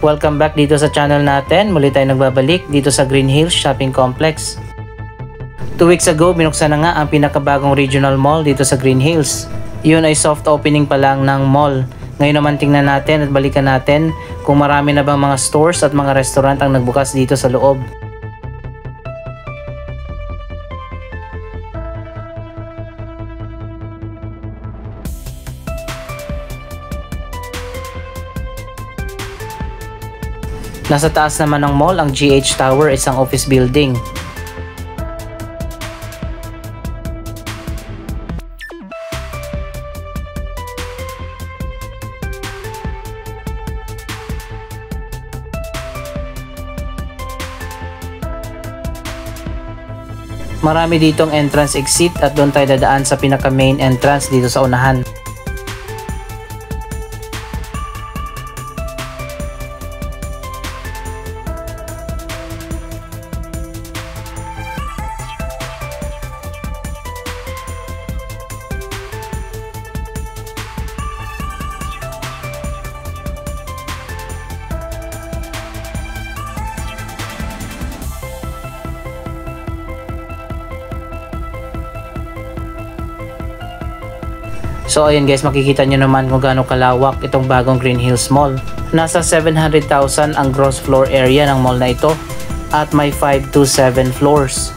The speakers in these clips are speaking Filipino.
Welcome back dito sa channel natin. Muli tayo nagbabalik dito sa Green Hills Shopping Complex. 2 weeks ago, binuksan na nga ang pinakabagong regional mall dito sa Green Hills. Yun ay soft opening pa lang ng mall. Ngayon naman tingnan natin at balikan natin kung marami na bang mga stores at mga restaurant ang nagbukas dito sa loob. Nasa taas naman ng mall ang GH Tower, isang office building. Marami ditong entrance exit at doon tayo dadaan sa pinaka main entrance dito sa unahan. So ayun guys, makikita nyo naman kung gaano kalawak itong bagong Green Hills Mall. Nasa 700,000 ang gross floor area ng mall na ito at may 5 to 7 floors.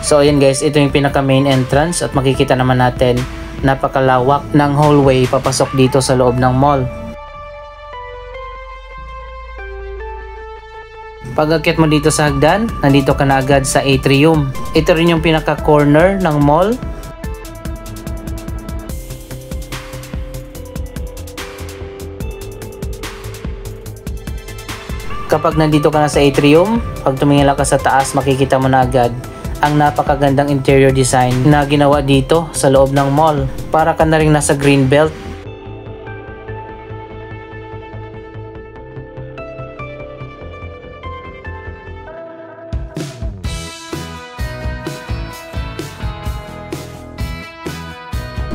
So ayan guys, ito yung pinaka main entrance at makikita naman natin napakalawak ng hallway papasok dito sa loob ng mall. Pag-akyat mo dito sa hagdan, nandito ka na agad sa atrium. Ito rin yung pinaka corner ng mall. Kapag nandito ka na sa atrium, pag tumingin ka sa taas, makikita mo na agad ang napakagandang interior design na ginawa dito sa loob ng mall. Para ka na rin nasa Greenbelt.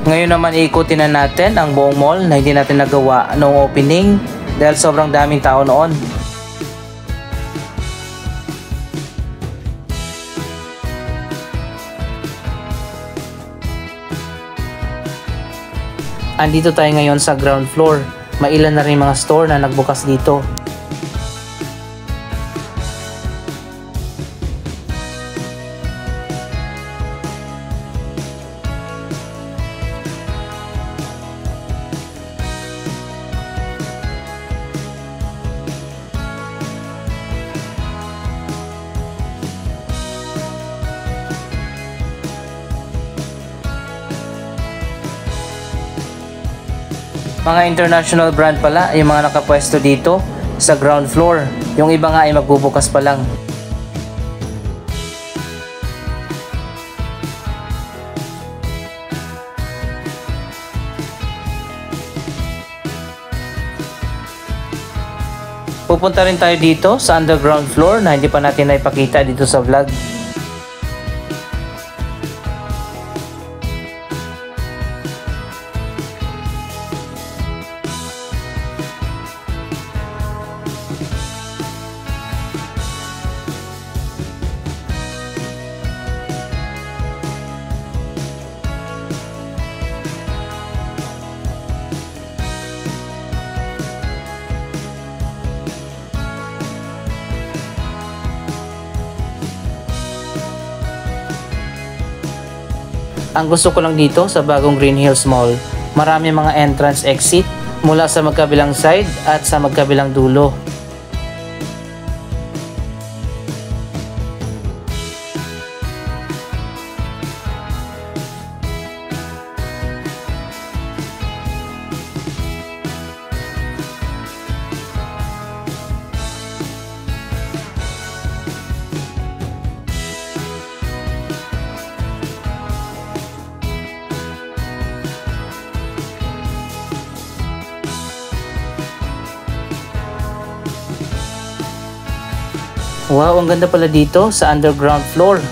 Ngayon naman iikutin na natin ang buong mall na hindi natin nagawa noong opening dahil sobrang daming tao noon. Andito tayo ngayon sa ground floor. Mailan na rin mga store na nagbukas dito. Mga international brand pala yung mga nakapwesto dito sa ground floor. Yung iba nga ay magbubukas pa lang. Pupunta rin tayo dito sa underground floor na hindi pa natin naipakita dito sa vlog. Ang gusto ko lang dito sa bagong Green Hills Mall, marami mga entrance exit mula sa magkabilang side at sa magkabilang dulo. Wow, ang ganda pala dito sa underground floor.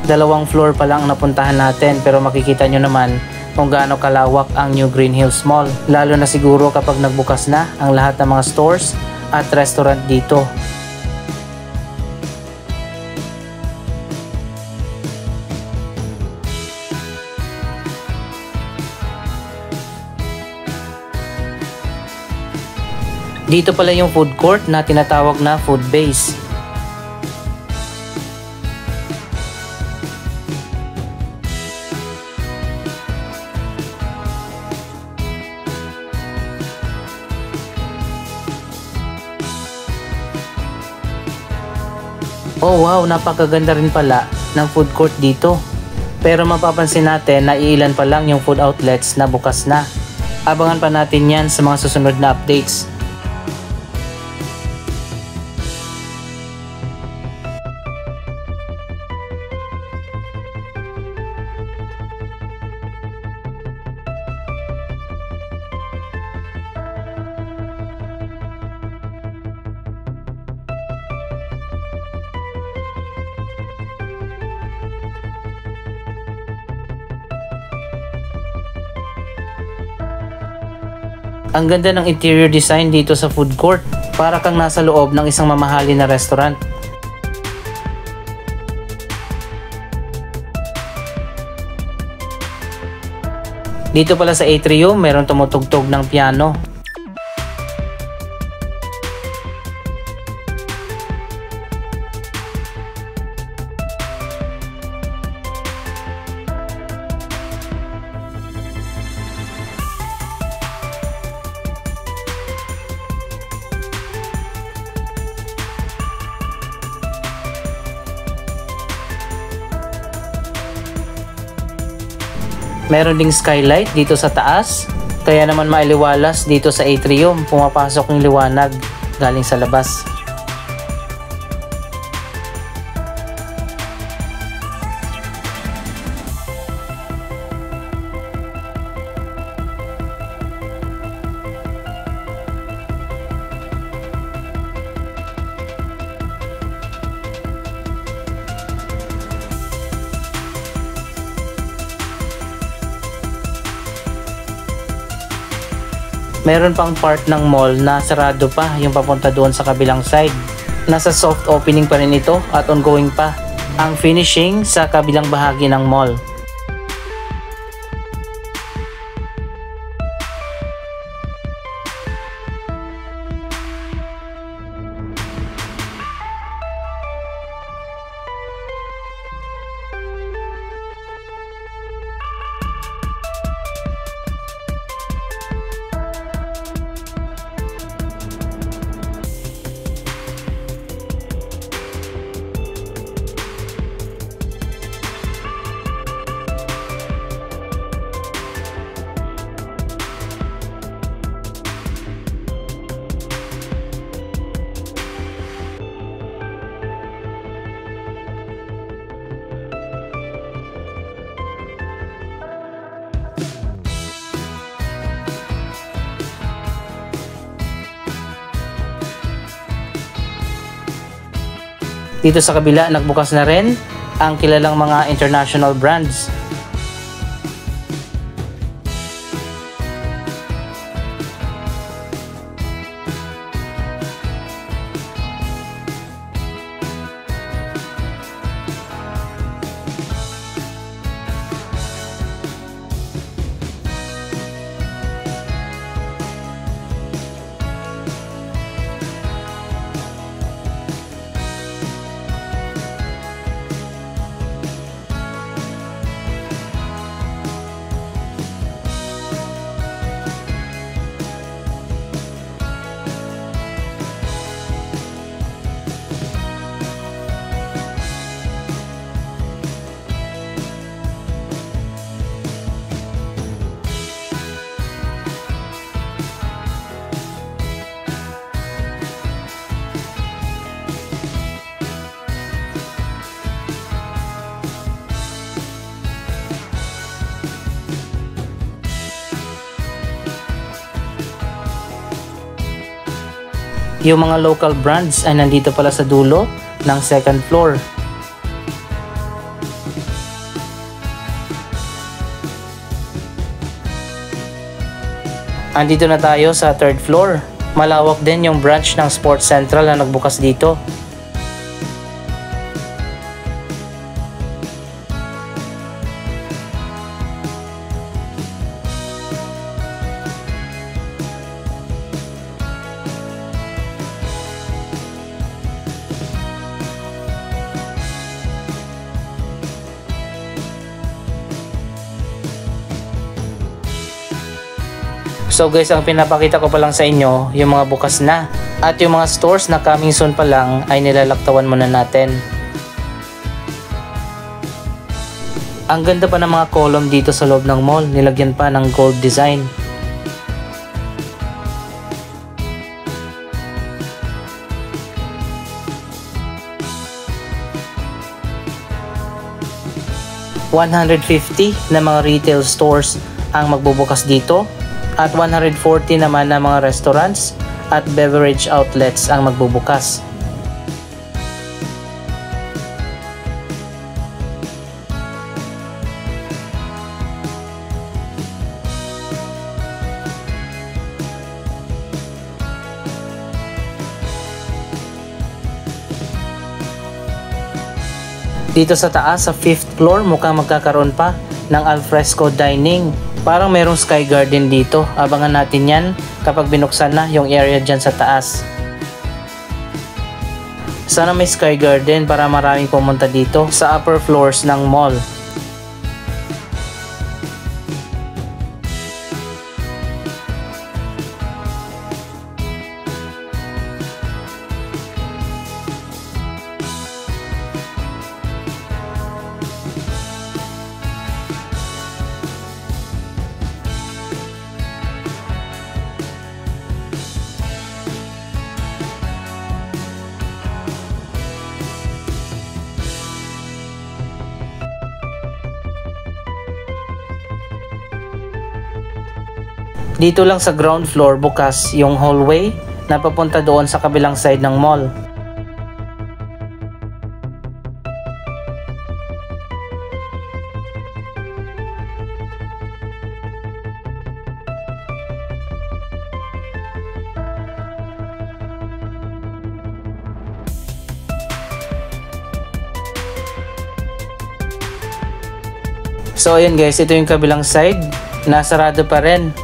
Dalawang floor pa lang ang napuntahan natin, pero makikita nyo naman kung gaano kalawak ang New Green Hills Mall. Lalo na siguro kapag nagbukas na ang lahat ng mga stores at restaurant dito. Dito pala yung food court na tinatawag na food base. Oh wow, napakaganda rin pala ng food court dito. Pero mapapansin natin na iilan pa lang yung food outlets na bukas na. Abangan pa natin yan sa mga susunod na updates. Ang ganda ng interior design dito sa food court. Para kang nasa loob ng isang mamahalin na restaurant. Dito pala sa atrium, meron tumutugtog ng piano. Meron ding skylight dito sa taas, kaya naman mailiwalas dito sa atrium, pumapasok ng liwanag galing sa labas. Meron pang part ng mall na sarado pa yung papunta doon sa kabilang side. Nasa soft opening pa rin ito at ongoing pa ang finishing sa kabilang bahagi ng mall. Dito sa kabila, nagbukas na rin ang kilalang mga international brands. Yung mga local brands ay nandito pala sa dulo ng second floor. Andito na tayo sa third floor. Malawak din yung branch ng Sports Central na nagbukas dito. So guys, ang pinapakita ko pa lang sa inyo yung mga bukas na at yung mga stores na coming soon pa lang ay nilalaktawan muna natin. Ang ganda pa ng mga column dito sa loob ng mall, nilagyan pa ng gold design. $150 na mga retail stores ang magbubukas dito. At 140 naman na mga restaurants at beverage outlets ang magbubukas. Dito sa taas sa 5th floor mukhang magkakaroon pa ng alfresco dining. Parang merong sky garden dito. Abangan natin yan kapag binuksan na yung area dyan sa taas. Sana may sky garden para maraming pumunta dito sa upper floors ng mall. Dito lang sa ground floor bukas yung hallway na papunta doon sa kabilang side ng mall. So ayun guys, ito yung kabilang side, nasarado pa rin.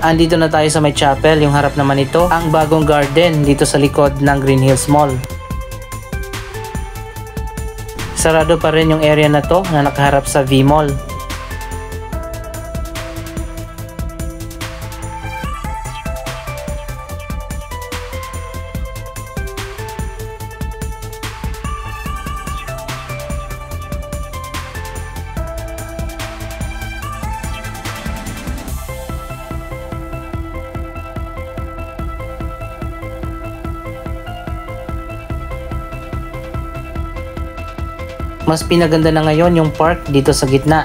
Andito na tayo sa may chapel, yung harap naman ito, ang bagong garden dito sa likod ng Green Hills Mall. Sarado pa rin yung area na to na nakaharap sa V-Mall. Mas pinaganda na ngayon yung park dito sa gitna.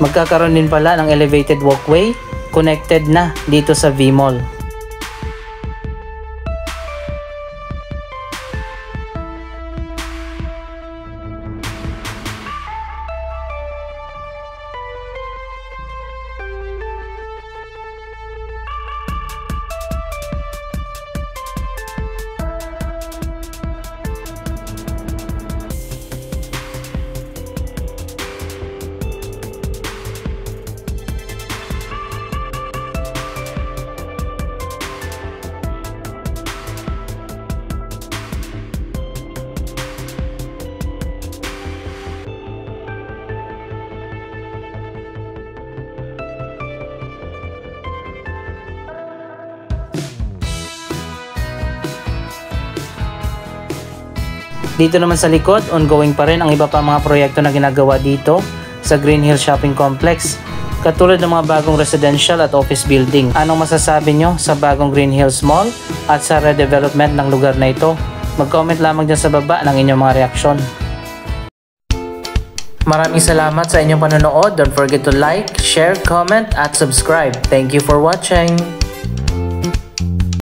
Magkakaroon din pala ng elevated walkway, connected na dito sa V-Mall. Dito naman sa likod, ongoing pa rin ang iba pa mga proyekto na ginagawa dito sa Green Hills Shopping Complex, katulad ng mga bagong residential at office building. Anong masasabi nyo sa bagong Green Hills Mall at sa redevelopment ng lugar na ito? Mag-comment lamang dyan sa baba ng inyong mga reaksyon. Maraming salamat sa inyong panonood. Don't forget to like, share, comment at subscribe. Thank you for watching!